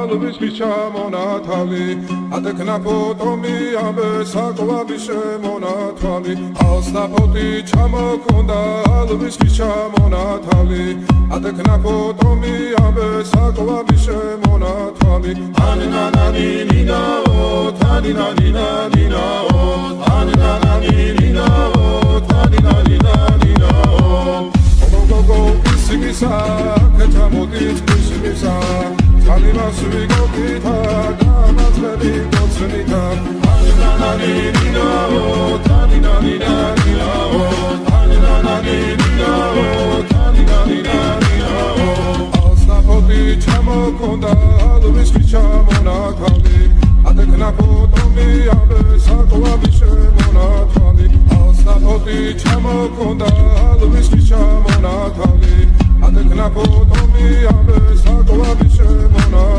ალვის მიშამონათალი ატექნა ფოტომი ამე საკვაბი შემონათალი ალსნაფოტი ჩამოქონდა ალვის მიშამონათალი ატექნა ფოტომი ამე საკვაბი შემონათალი ანინანანინინაო თანინანინანინაო ანინანანინინაო თანინანინანინაო გოგო ისიმისა კეთამოდით ისიმისა Alimas we go kita, damas ready go sunita. Anina nani nina o, tanina nina nina o, anina nani nina o, tanina nina nina o. Alsnapoti chamo konda, alvis chamo na kali. Adekna potomi abe sakwa bishemo na kali. Alsnapoti chamo konda, alvis chamo na kali. Adekna potomi abe sakwa bishemo na